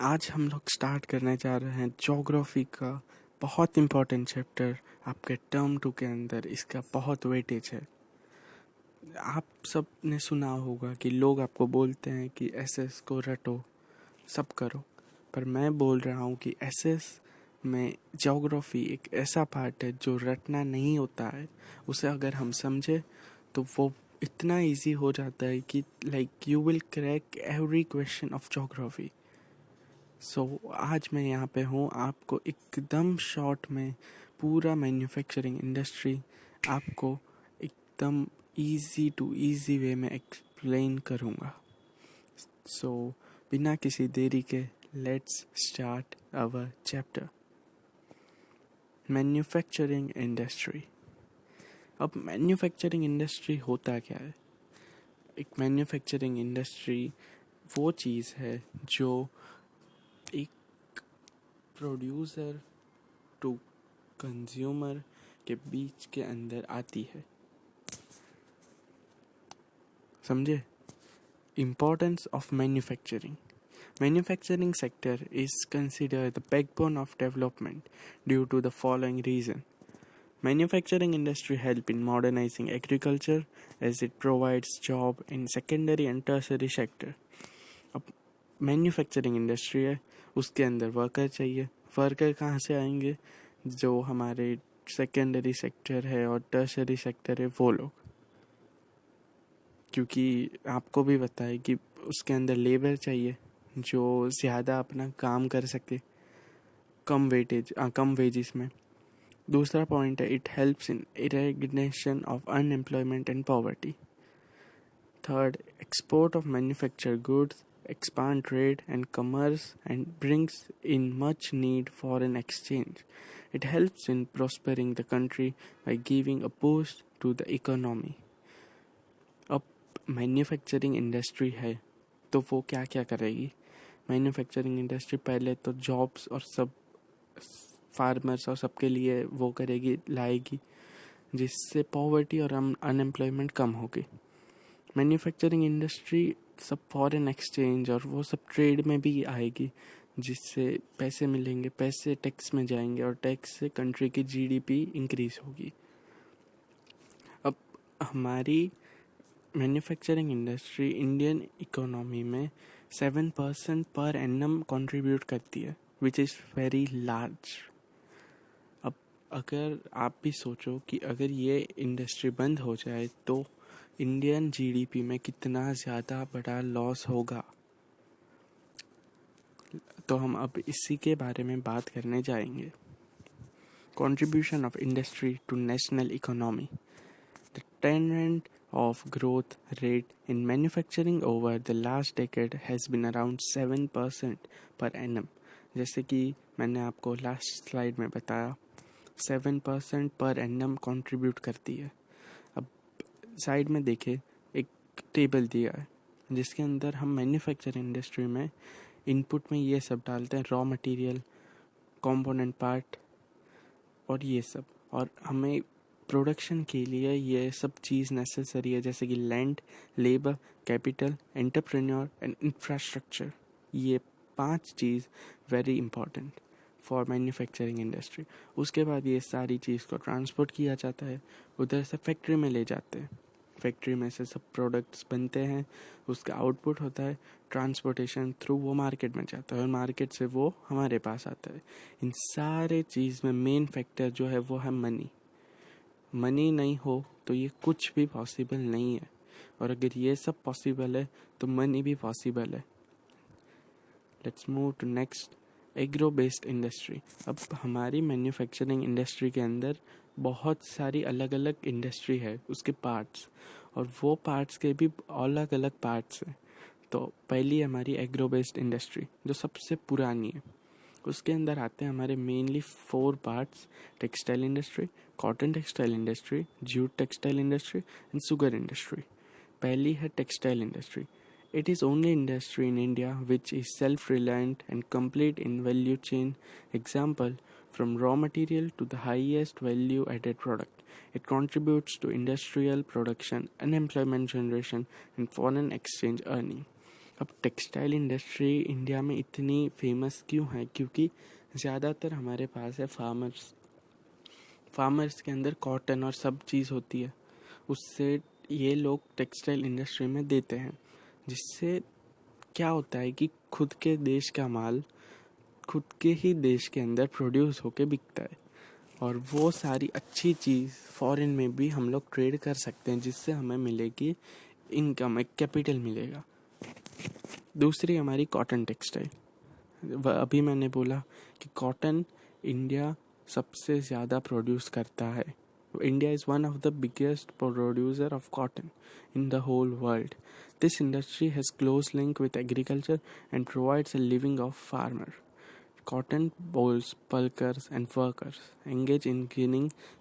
आज हम लोग स्टार्ट करने जा रहे हैं ज्योग्राफी का बहुत इम्पोर्टेंट चैप्टर। आपके टर्म 2 के अंदर इसका बहुत वेटेज है। आप सब ने सुना होगा कि लोग आपको बोलते हैं कि एसएस को रटो, सब करो, पर मैं बोल रहा हूँ कि एसएस में ज्योग्राफी एक ऐसा पार्ट है जो रटना नहीं होता है। उसे अगर हम समझे तो वो इतना इजी हो जाता है कि like you will crack every question of geography. आज मैं यहाँ पे हूँ आपको एकदम शॉर्ट में पूरा मैन्युफैक्चरिंग इंडस्ट्री आपको एकदम इजी टू इजी वे में एक्सप्लेन करूँगा। बिना किसी देरी के let's start our chapter manufacturing industry. अब मैन्युफैक्चरिंग इंडस्ट्री होता क्या है? एक मैन्युफैक्चरिंग इंडस्ट्री वो चीज़ है जो एक प्रोड्यूसर टू कंज्यूमर के बीच के अंदर आती है। समझे? Importance of manufacturing. Manufacturing sector is considered the backbone of development due to the following reason. Manufacturing industry help in modernizing agriculture as it provides job in secondary and tertiary sector. अब manufacturing industry है, उसके अंदर worker चाहिए। Worker कहाँ से आएंगे? जो हमारे सेकेंडरी सेक्टर है और टर्शरी सेक्टर है वो लोग, क्योंकि आपको भी पता है कि उसके अंदर लेबर चाहिए जो ज़्यादा अपना काम कर सके कम वेजेस में। दूसरा पॉइंट है, it helps in eradication of unemployment and poverty. Third, export of manufactured goods expand trade and commerce and brings in much need foreign exchange. It helps in prospering the country by giving a boost to the economy. अब manufacturing industry है तो वो क्या क्या करेगी? Manufacturing industry पहले तो jobs और सब फार्मर्स और सबके लिए वो करेगी, लाएगी, जिससे पॉवर्टी और अनएम्प्लॉयमेंट कम होगी। मैन्युफैक्चरिंग इंडस्ट्री सब फॉरेन एक्सचेंज और वो सब ट्रेड में भी आएगी, जिससे पैसे मिलेंगे, पैसे टैक्स में जाएंगे और टैक्स से कंट्री की जीडीपी इंक्रीज होगी। अब हमारी मैन्युफैक्चरिंग इंडस्ट्री इंडियन इकोनॉमी में 7% पर एनम कंट्रीब्यूट करती है, विच इज़ वेरी लार्ज। अब अगर आप भी सोचो कि अगर ये इंडस्ट्री बंद हो जाए तो इंडियन जीडीपी में कितना ज़्यादा बड़ा लॉस होगा। तो हम अब इसी के बारे में बात करने जाएंगे। Contribution of industry to national economy. The trend of growth rate in manufacturing over the last decade has been around 7% per annum. जैसे कि मैंने आपको लास्ट स्लाइड में बताया, 7% पर एनम कंट्रीब्यूट करती है। अब साइड में देखे एक टेबल दिया है जिसके अंदर हम मैन्युफैक्चरिंग इंडस्ट्री में इनपुट में ये सब डालते हैं, रॉ मटेरियल, कंपोनेंट पार्ट और ये सब, और हमें प्रोडक्शन के लिए ये सब चीज़ नेसेसरी है, जैसे कि land, labour, capital, entrepreneur and infrastructure. ये 5 चीज़ very important for manufacturing industry. उसके बाद ये सारी चीज़ को ट्रांसपोर्ट किया जाता है, उधर से फैक्ट्री में ले जाते हैं, फैक्ट्री में से सब प्रोडक्ट्स बनते हैं, उसका आउटपुट होता है, ट्रांसपोर्टेशन थ्रू वो मार्केट में जाता है और मार्केट से वो हमारे पास आता है। इन सारे चीज़ में मेन फैक्टर जो है वो है मनी। मनी नहीं हो तो ये कुछ भी पॉसिबल नहीं है, और अगर ये सब पॉसिबल है तो मनी भी पॉसिबल है। Let's move to next, agro based industry. अब हमारी मैन्युफैक्चरिंग इंडस्ट्री के अंदर बहुत सारी अलग अलग इंडस्ट्री है, उसके पार्ट्स, और वो पार्ट्स के भी अलग अलग पार्ट्स हैं। तो पहली हमारी एग्रो बेस्ड इंडस्ट्री जो सबसे पुरानी है, उसके अंदर आते हैं हमारे mainly 4 parts: textile industry, cotton textile industry, jute textile industry and sugar industry. पहली है textile industry. It is only industry in India which is self reliant and complete in value chain. Example, from raw material to the highest value added product. It contributes to industrial production, unemployment generation and foreign exchange earning. अब textile industry India में इतनी famous क्यों है? क्योंकि ज़्यादातर हमारे पास है farmers के अंदर कॉटन और सब चीज़ होती है, उससे ये लोग टेक्सटाइल इंडस्ट्री में देते हैं, जिससे क्या होता है कि खुद के देश का माल खुद के ही देश के अंदर प्रोड्यूस होके बिकता है, और वो सारी अच्छी चीज़ फॉरेन में भी हम लोग ट्रेड कर सकते हैं, जिससे हमें मिलेगी इनकम, एक कैपिटल मिलेगा। दूसरी हमारी कॉटन टेक्सटाइल। अभी मैंने बोला कि कॉटन इंडिया सबसे ज़्यादा प्रोड्यूस करता है। India is one of the biggest producer of cotton in the whole world. This industry has close link with agriculture and provides a living of farmer. Cotton bolls, pulkers and workers engage in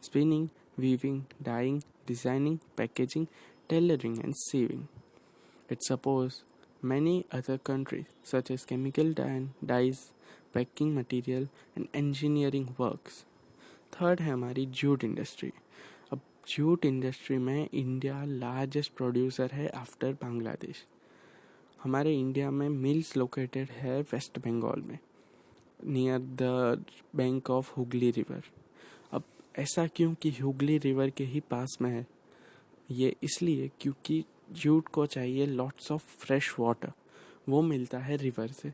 spinning, weaving, dyeing, designing, packaging, tailoring and sewing. It supports many other countries such as chemical dyes, packing material and engineering works. Third है हमारी jute industry. अब jute industry में India largest producer है after Bangladesh. हमारे India में mills located है waste Bengal में, near the bank of Hooghly river. अब ऐसा क्यों कि हुगली रिवर के ही पास में है? ये इसलिए क्योंकि जूट को चाहिए लॉट्स ऑफ फ्रेश वाटर, वो मिलता है रिवर से।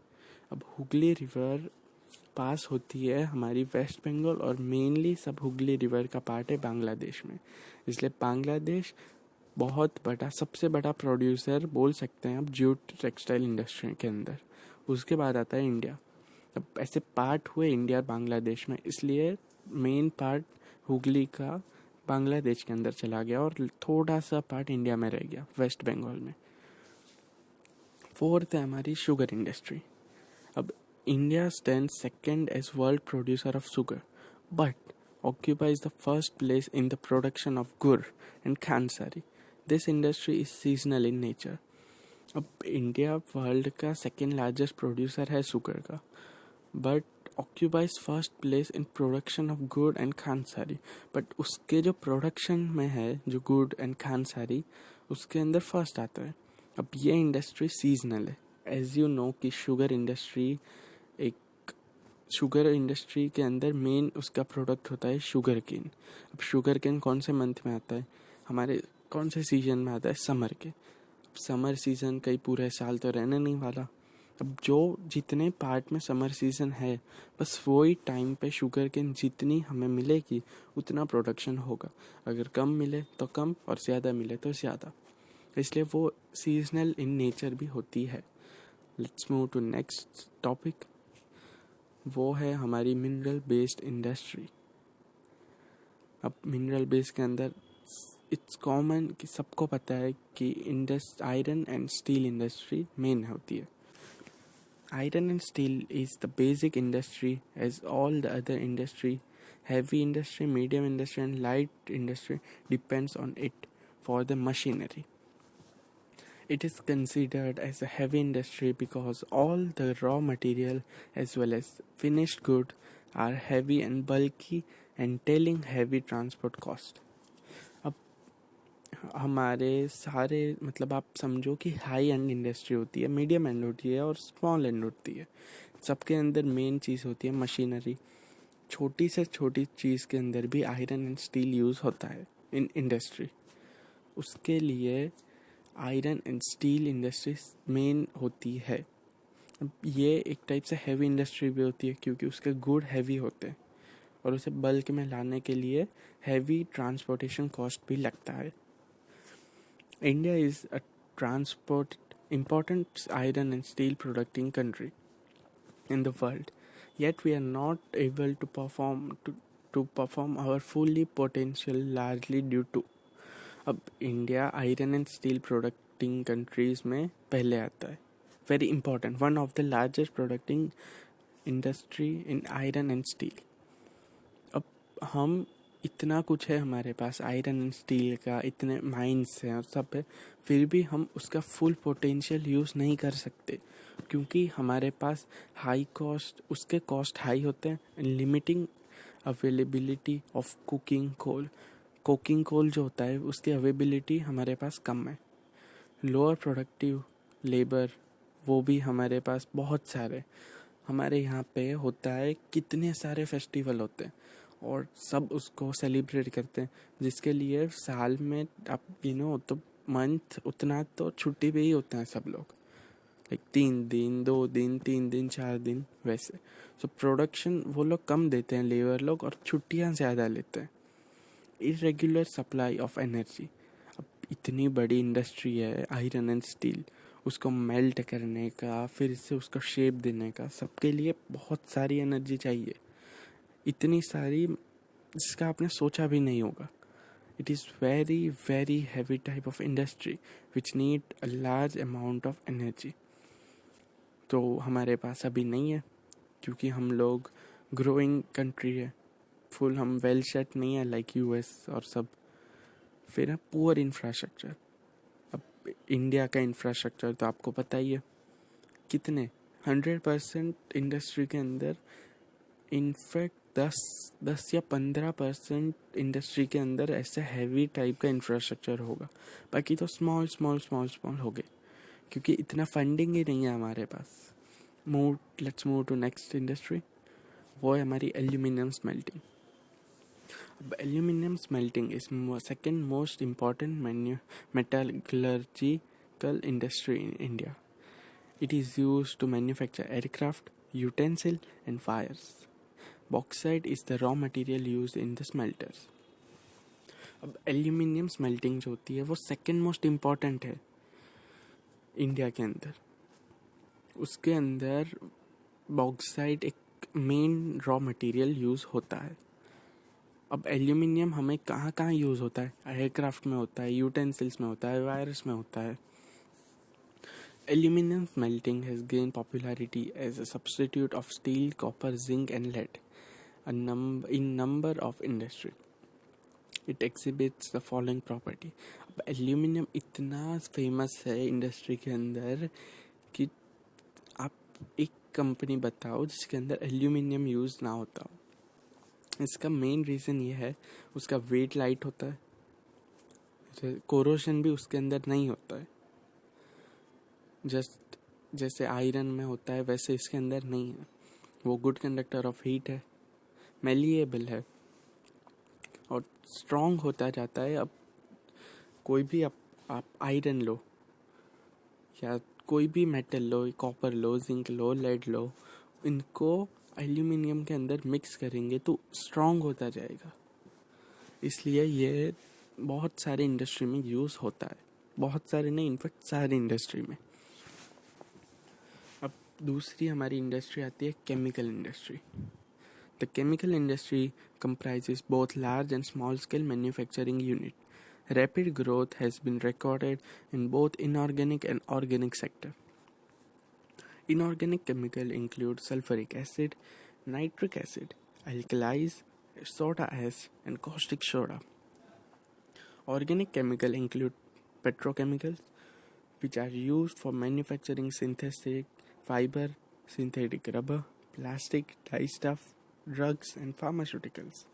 अब हुगली रिवर पास होती है हमारी वेस्ट बंगाल, और मेनली सब हुगली रिवर का पार्ट है बांग्लादेश में, इसलिए बांग्लादेश बहुत बड़ा, सबसे बड़ा प्रोड्यूसर बोल सकते हैं अब जूट टेक्सटाइल इंडस्ट्री के अंदर। उसके बाद आता है इंडिया। अब ऐसे पार्ट हुए इंडिया बांग्लादेश में, इसलिए मेन पार्ट हुगली का बांग्लादेश के अंदर चला गया और थोड़ा सा पार्ट इंडिया में रह गया, वेस्ट बंगाल में। फोर्थ है हमारी शुगर इंडस्ट्री। अब India stands second as world producer of sugar, but occupies the first place in the production of gur and khansari. This industry is seasonal in nature. अब India world का second largest producer है sugar का, but occupies first place in production of गुड़ and खानसारी। But उसके जो production में है, जो गुड़ एंड खानसारी, उसके अंदर फर्स्ट आता है। अब ये इंडस्ट्री सीजनल है। एज यू नो कि शुगर इंडस्ट्री के अंदर मेन उसका प्रोडक्ट होता है शुगर केन। अब शुगर केन कौन से मंथ में आता है? हमारे कौन से सीजन में आता है? समर के। अब समर सीजन कई पूरे साल तो रहने नहीं वाला। अब जो जितने पार्ट में समर सीजन है, बस वही टाइम पे शुगर केन जितनी हमें मिलेगी उतना प्रोडक्शन होगा। अगर कम मिले तो कम और ज़्यादा मिले तो ज़्यादा, इसलिए वो सीजनल इन नेचर भी होती है। Let's move to next topic. वो है हमारी मिनरल बेस्ड इंडस्ट्री। अब मिनरल बेस्ड के अंदर इट्स कॉमन कि सबको पता है कि iron and steel industry main होती है। Iron and steel is the basic industry as all the other industry. Heavy industry, medium industry and light industry depends on it for the machinery. It is considered as a heavy industry because all the raw material as well as finished good are heavy and bulky, entailing heavy transport cost. अब हमारे सारे मतलब आप समझो कि high and industry होती है, medium and होती है और स्मॉल एंड होती है। सबके अंदर मेन चीज़ होती है मशीनरी। छोटी से छोटी चीज़ के अंदर भी आयरन एंड स्टील यूज़ होता है इन इंडस्ट्री। उसके लिए iron and steel industry main होती है। ये एक टाइप से हैवी इंडस्ट्री भी होती है क्योंकि उसके गुड हैवी होते हैं और उसे बल्क में लाने के लिए हैवी ट्रांसपोर्टेशन कॉस्ट भी लगता है। India is a transport important iron and steel प्रोडक्टिंग country in the world, yet we are not able to perform our fully potential largely due to। अब India iron and steel प्रोडक्टिंग countries में पहले आता है। Very important, one of the largest प्रोडक्टिंग industry in iron and steel. अब हम इतना कुछ है हमारे पास आयरन एंड स्टील का, इतने माइंस हैं और सब है, फिर भी हम उसका फुल पोटेंशियल यूज़ नहीं कर सकते क्योंकि हमारे पास हाई कॉस्ट, उसके कॉस्ट हाई होते हैं and limiting availability of cooking coal जो होता है उसकी अवेलेबिलिटी हमारे पास कम है। लोअर प्रोडक्टिव लेबर वो भी हमारे पास बहुत सारे, हमारे यहाँ पे होता है, कितने सारे फेस्टिवल होते हैं और सब उसको सेलिब्रेट करते हैं, जिसके लिए साल में आप तो मंथ उतना तो छुट्टी पे ही होते हैं सब लोग, लाइक 3 दिन 2 दिन 3 दिन 4 दिन वैसे। सो प्रोडक्शन वो लोग कम देते हैं लेबर लोग, और छुट्टियाँ ज़्यादा लेते हैं। इरेगुलर सप्लाई ऑफ एनर्जी, अब इतनी बड़ी इंडस्ट्री है आयरन एंड स्टील, उसको मेल्ट करने का, फिर से उसको शेप देने का, सबके लिए बहुत सारी एनर्जी चाहिए, इतनी सारी जिसका आपने सोचा भी नहीं होगा। It is very very heavy type of industry which need a large amount of energy. तो हमारे पास अभी नहीं है, क्योंकि हम लोग ग्रोइंग कंट्री है, फुल हम वेल सेट नहीं है लाइक यूएस और सब। फिर है पुअर इंफ्रास्ट्रक्चर। अब इंडिया का इंफ्रास्ट्रक्चर तो आपको पता ही है, कितने 100% इंडस्ट्री के अंदर, इनफैक्ट 10 या 15% इंडस्ट्री के अंदर ऐसा हैवी टाइप का इंफ्रास्ट्रक्चर होगा, बाकी तो स्मॉल स्मॉल स्मॉल स्मॉल हो गए, क्योंकि इतना फंडिंग ही नहीं है हमारे पास। Let's move to next industry, वो है हमारी एल्यूमिनियम स्मेल्टिंग। अब aluminium smelting is second most important metallurgical industry in India. It is used to manufacture aircraft, utensil and fires. Bauxite is the raw material used in the smelters. अब aluminium smelting जो होती है वो second most important है India के अंदर। उसके अंदर बॉक्साइट एक मेन रॉ मटेरियल यूज़ होता है। अब एल्यूमिनियम हमें कहाँ कहाँ यूज़ होता है, एयरक्राफ्ट में होता है, यूटेंसिल्स में होता है, वायर्स में होता है। Aluminium smelting has gain popularity as a substitute of steel, copper, zinc and lead in number of industry. It exhibits the following property. अब एल्यूमिनियम इतना फेमस है इंडस्ट्री के अंदर कि आप एक कंपनी बताओ जिसके अंदर एल्यूमिनियम यूज़ ना होता हो। इसका मेन रीज़न ये है, उसका वेट लाइट होता है, कोरोशन भी उसके अंदर नहीं होता है, जस्ट जैसे आयरन में होता है वैसे इसके अंदर नहीं है। वो गुड कंडक्टर ऑफ हीट है, मेलिएबल है और स्ट्रॉन्ग होता जाता है। अब कोई भी आप आयरन लो या कोई भी मेटल लो, कॉपर लो, जिंक लो, लेड लो, इनको एल्यूमिनियम के अंदर मिक्स करेंगे तो स्ट्रॉन्ग होता जाएगा। इसलिए ये बहुत सारे इंडस्ट्री में यूज़ होता है, बहुत सारे नहीं, इनफैक्ट सारी इंडस्ट्री में। अब दूसरी हमारी इंडस्ट्री आती है chemical industry. The chemical industry comprises both large and small-scale manufacturing unit. Rapid growth has been recorded in both inorganic and organic sector. Inorganic chemical include sulfuric acid, nitric acid, alkalis, soda ash, and caustic soda. Organic chemical include petrochemicals, which are used for manufacturing synthetic fiber, synthetic rubber, plastic, dyestuff, drugs and pharmaceuticals.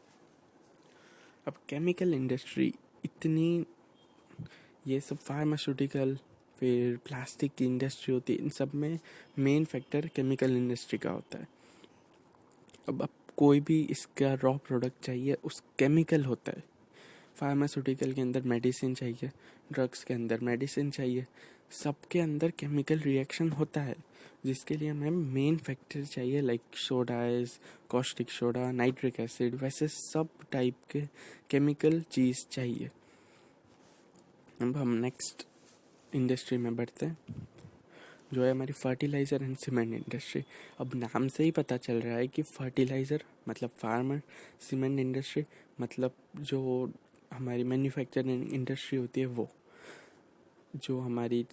अब chemical industry इतनी, ये सब pharmaceutical, फिर plastic की industry होती है, इन सब में मेन फैक्टर केमिकल इंडस्ट्री का होता है। अब कोई भी इसका रॉ प्रोडक्ट चाहिए, उस केमिकल होता है। फार्मास्यूटिकल के अंदर मेडिसिन चाहिए, ड्रग्स के अंदर मेडिसिन चाहिए, सबके अंदर केमिकल रिएक्शन होता है, जिसके लिए हमें मेन फैक्टर चाहिए like soda ash, caustic soda, nitric acid, वैसे सब टाइप के केमिकल चीज़ चाहिए। अब हम नेक्स्ट इंडस्ट्री में बढ़ते हैं, जो है हमारी फर्टिलाइज़र एंड सीमेंट इंडस्ट्री। अब नाम से ही पता चल रहा है कि फर्टिलाइज़र मतलब फार्मर, सीमेंट इंडस्ट्री मतलब जो हमारी मैन्युफैक्चरिंग इंडस्ट्री होती है, वो जो हमारी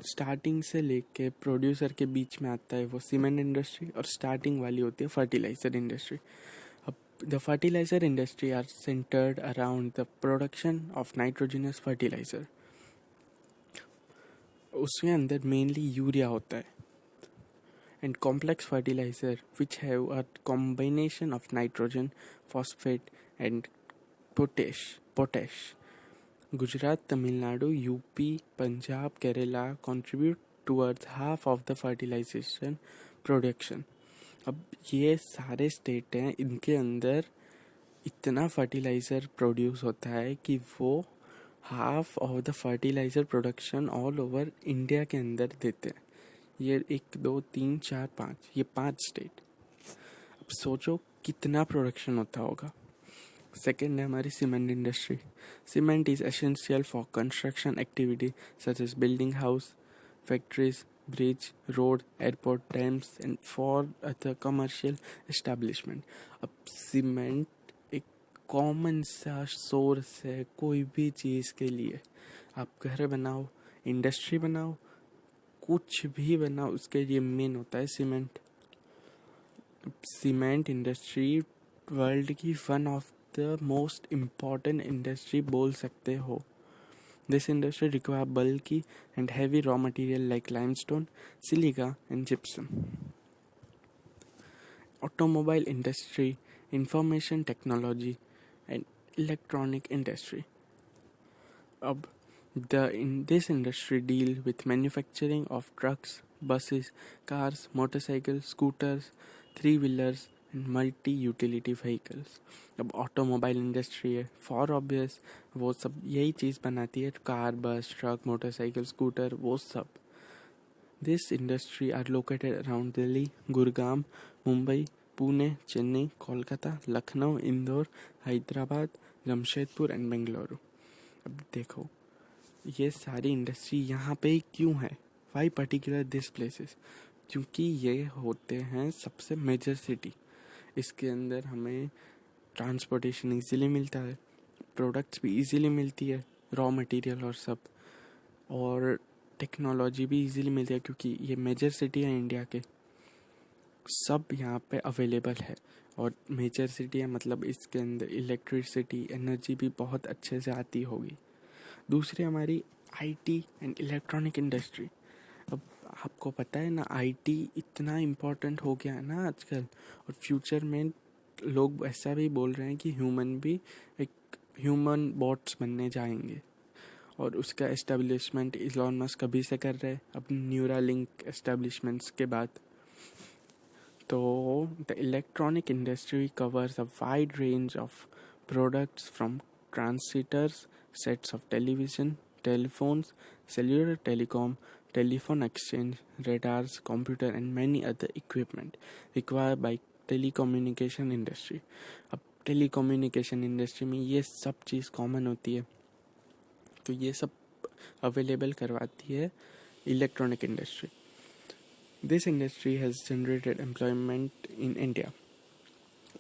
स्टार्टिंग से लेके प्रोड्यूसर के बीच में आता है वो सीमेंट इंडस्ट्री, और स्टार्टिंग वाली होती है फर्टिलाइज़र इंडस्ट्री। अब the fertiliser industry are centred around the production of nitrogenous fertiliser. उसके अंदर मेनली यूरिया होता है, and complex fertiliser which have a combination of nitrogen, phosphate and potash. Gujarat, Tamil Nadu, UP, Punjab, Kerala contribute towards half of the fertilization production. अब ये सारे state हैं, इनके अंदर इतना फर्टिलाइज़र प्रोड्यूस होता है कि वो half of the fertiliser production all over India के अंदर देते हैं. ये 1 2 3 4 5, ये 5 स्टेट. अब सोचो कितना प्रोडक्शन होता होगा. सेकेंड है हमारी cement industry. Cement is essential for construction activity such as building house, factories, bridge, road, airport, dams and for other commercial establishment. अब सीमेंट एक कॉमन सा सोर्स है कोई भी चीज़ के लिए. आप घर बनाओ, इंडस्ट्री बनाओ, कुछ भी बनाओ, उसके लिए मेन होता है सीमेंट. सीमेंट इंडस्ट्री वर्ल्ड की one of the most important industry बोल सकते हो. This industry requires bulky and heavy raw material like limestone, silica and gypsum. Automobile industry, information technology and electronic industry. This industry deal with manufacturing of trucks, buses, cars, motorcycles, scooters, three-wheelers and multi-utility vehicles. अब automobile industry है, for obvious वो सब यही चीज़ बनाती है, car, बस, truck, motorcycle, scooter, वो सब. This industry are located around Delhi, Gurgaon, Mumbai, Pune, Chennai, Kolkata, Lucknow, Indore, Hyderabad, Jamshedpur and Bengaluru. अब देखो ये सारी इंडस्ट्री यहाँ पे क्यों है, वाई पर्टिकुलर दिस प्लेसेस, क्योंकि ये होते हैं सबसे मेजर सिटी. इसके अंदर हमें ट्रांसपोर्टेशन इजीली मिलता है, प्रोडक्ट्स भी इजीली मिलती है, रॉ मटेरियल और सब, और टेक्नोलॉजी भी इजीली मिलती है क्योंकि ये मेजर सिटी है इंडिया के, सब यहाँ पे अवेलेबल है. और मेजर सिटी है मतलब इसके अंदर इलेक्ट्रिसिटी, एनर्जी भी बहुत अच्छे से आती होगी. दूसरी हमारी आईटी एंड इलेक्ट्रॉनिक इंडस्ट्री. अब आपको पता है ना आईटी इतना इम्पोर्टेंट हो गया है ना आजकल, और फ्यूचर में लोग ऐसा भी बोल रहे हैं कि ह्यूमन भी एक ह्यूमन बॉट्स बनने जाएंगे, और उसका एस्टेब्लिशमेंट इलॉन मस्क कभी से कर रहे हैं, अब न्यूरालिंक एस्टेब्लिशमेंट्स के बाद. तो the electronic industry covers a wide range of products from transistors, sets of television, telephones, cellular telecom, telephone exchange, radars, computer and many other equipment required by telecommunication industry. अब telecommunication industry में ये सब चीज़ common होती है, तो ये सब available करवाती है electronic industry. This industry has generated employment in India.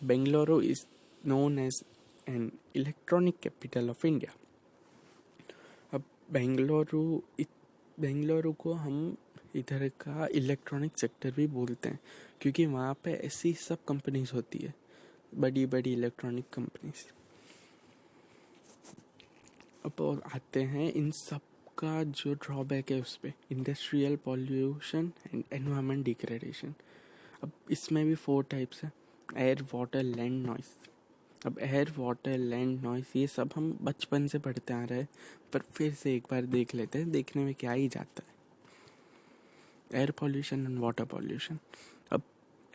Bengaluru is known as an electronic capital of India. अब बेंगलुरु को हम इधर का इलेक्ट्रॉनिक सेक्टर भी बोलते हैं क्योंकि वहाँ पे ऐसी सब कंपनीज होती है, बड़ी बड़ी इलेक्ट्रॉनिक कंपनीज. अब और आते हैं इन सब का जो ड्रॉबैक है उस पर, industrial pollution and environment degradation. अब इसमें भी 4 टाइप्स हैं: एयर, वाटर, लैंड, नॉइस. अब एयर, वाटर, लैंड, नॉइस ये सब हम बचपन से पढ़ते आ रहे हैं, पर फिर से एक बार देख लेते हैं, देखने में क्या ही जाता है. Air pollution and water pollution. अब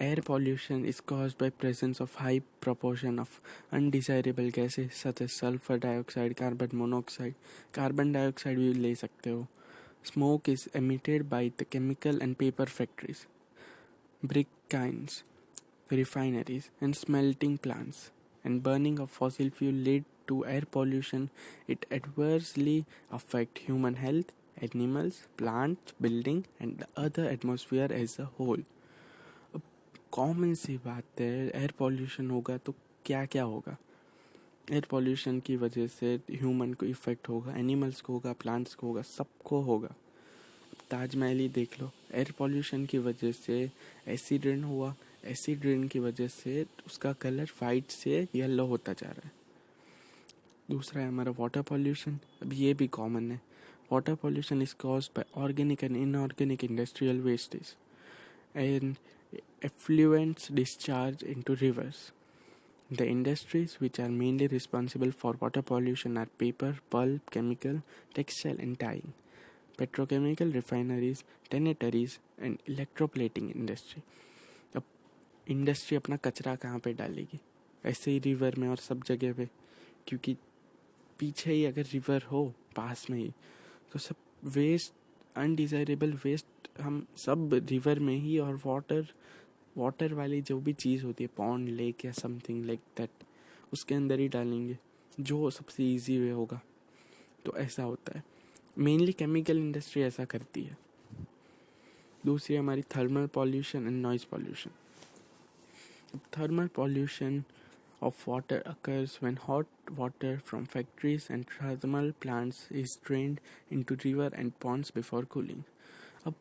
air pollution is caused by presence of high proportion of undesirable gases such as sulphur dioxide, carbon monoxide. Carbon dioxide भी ले सकते हो. Smoke is emitted by the chemical and paper factories, brick kilns, refineries and smelting plants, and burning of fossil fuel lead to air pollution. It adversely affect human health, animals, plants, building and the other atmosphere as a whole. अब common सी बात है, air pollution होगा तो क्या क्या होगा. Air pollution की वजह से ह्यूमन को इफ़ेक्ट होगा, एनिमल्स को होगा, प्लांट्स को होगा, सबको होगा. ताजमहल ही देख लो, एयर पॉल्यूशन की वजह से एसिड रेन हुआ, एसिड रेन की वजह से उसका कलर वाइट से येलो होता जा रहा है. दूसरा है हमारा वाटर पॉल्यूशन. अब ये भी कॉमन है. Water pollution is caused bye organic and inorganic industrial wastage and effluents discharged into rivers. The industries which are mainly responsible for water pollution are paper, pulp, chemical, textile and dyeing. petrochemical refineries, tanneries and electroplating industry. अब industry अपना कचरा कहाँ पे डालेगी? ऐसे ही river में और सब जगह पे, क्योंकि पीछे ही अगर रिवर हो पास में ही तो सब वेस्ट, अनडिज़ायरेबल वेस्ट हम सब रिवर में ही, और वाटर वाली जो भी चीज़ होती है, पॉन्ड, लेक या समथिंग लाइक दैट, उसके अंदर ही डालेंगे, जो सबसे ईजी वे होगा। तो ऐसा होता है, मेनली केमिकल इंडस्ट्री ऐसा करती है। दूसरी हमारी thermal pollution and noise pollution. Thermal pollution of water occurs when hot water from factories and thermal plants is drained into river and ponds before cooling. अब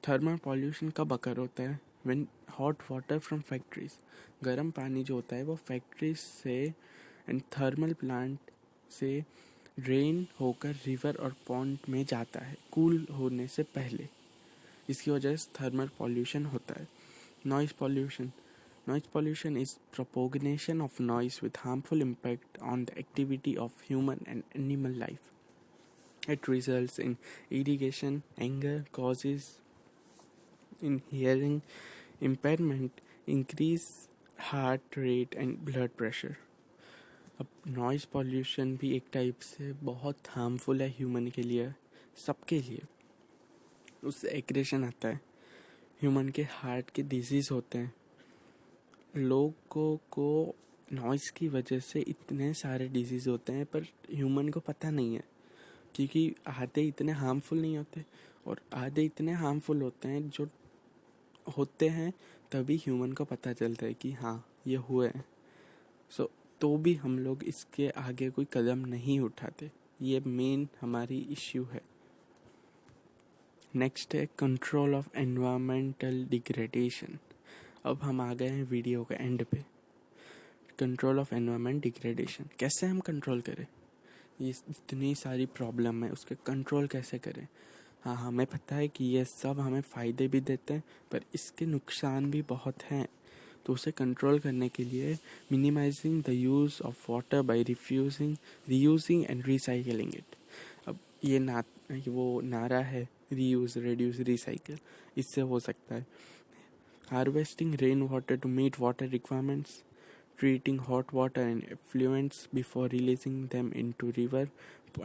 थर्मल पॉल्यूशन कब अकर होता है? when hot water from factories, गर्म पानी जो होता है वो फैक्ट्रीज से एंड थर्मल प्लांट से ड्रेन होकर रिवर और पॉन्ड में जाता है कूल होने से पहले। इसकी वजह से थर्मल पॉल्यूशन होता है। Noise pollution. Noise pollution is propagation of noise with harmful impact on the activity of human and animal life. It results in irritation, anger, causes in hearing impairment, increase heart rate and blood pressure. अब noise pollution भी एक type से बहुत harmful है human के लिए, सबके लिए। उससे एग्रेशन आता है, ह्यूमन के हार्ट के डिजीज़ होते हैं। लोगों को नॉइज़ की वजह से इतने सारे डिजीज़ होते हैं, पर ह्यूमन को पता नहीं है, क्योंकि आधे इतने हार्मफुल नहीं होते और आधे इतने हार्मफुल होते हैं जो होते हैं तभी ह्यूमन को पता चलता है कि हाँ ये हुए हैं। तो भी हम लोग इसके आगे कोई कदम नहीं उठाते। ये मेन हमारी इश्यू है। नेक्स्ट है कंट्रोल ऑफ एनवायरमेंटल डिग्रेडेशन। अब हम आ गए हैं वीडियो के एंड पे। कंट्रोल ऑफ एनवायरमेंट डिग्रेडेशन, कैसे हम कंट्रोल करें? ये इतनी सारी प्रॉब्लम है, उसके कंट्रोल कैसे करें? हाँ, हमें पता है कि ये सब हमें फ़ायदे भी देते हैं, पर इसके नुकसान भी बहुत हैं। तो उसे कंट्रोल करने के लिए minimising the use of water by reusing and recycling it. अब ये वो नारा है, रीयूज़, रिड्यूस, रिसाइकिल, इससे हो सकता है। Harvesting rainwater to meet water requirements, treating hot water and effluents before releasing them into river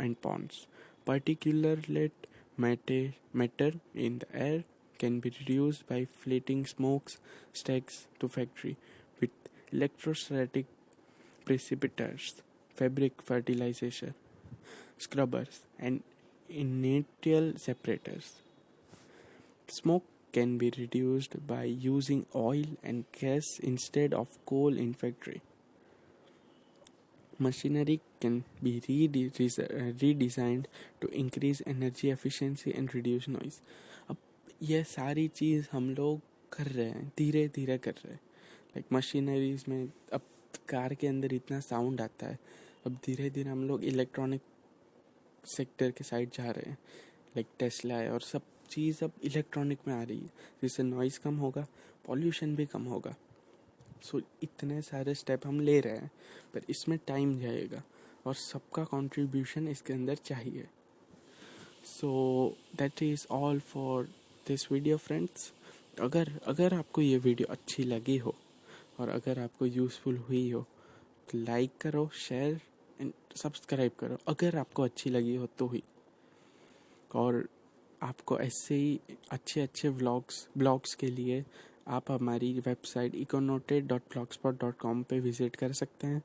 and ponds. Particulate matter in the air can be reduced by floating smokestacks to factory with electrostatic precipitators, fabric fertilization, scrubbers, and inertial separators. Smoke can be reduced by using oil and gas instead of coal in factory. Machinery can be redesigned to increase energy efficiency and reduce noise. अब यह सारी चीज़ हम लोग कर रहे हैं, धीरे धीरे कर रहे हैं। लाइक मशीनरीज में अब कार के अंदर इतना साउंड आता है, अब धीरे धीरे हम लोग इलेक्ट्रॉनिक सेक्टर के साइड जा रहे हैं। लाइक टेस्ला है और सब चीज़ अब इलेक्ट्रॉनिक में आ रही है, जिससे नॉइज़ कम होगा, पॉल्यूशन भी कम होगा। सो इतने सारे स्टेप हम ले रहे हैं, पर इसमें टाइम जाएगा और सबका कंट्रीब्यूशन इसके अंदर चाहिए। So that is all for this video friends. अगर आपको ये वीडियो अच्छी लगी हो और अगर आपको यूज़फुल हुई हो तो लाइक करो, शेयर एंड सब्सक्राइब करो, अगर आपको अच्छी लगी हो तो ही। और आपको ऐसे ही अच्छे ब्लॉग्स के लिए आप हमारी वेबसाइट econoted.blogspot.com पे विज़िट कर सकते हैं।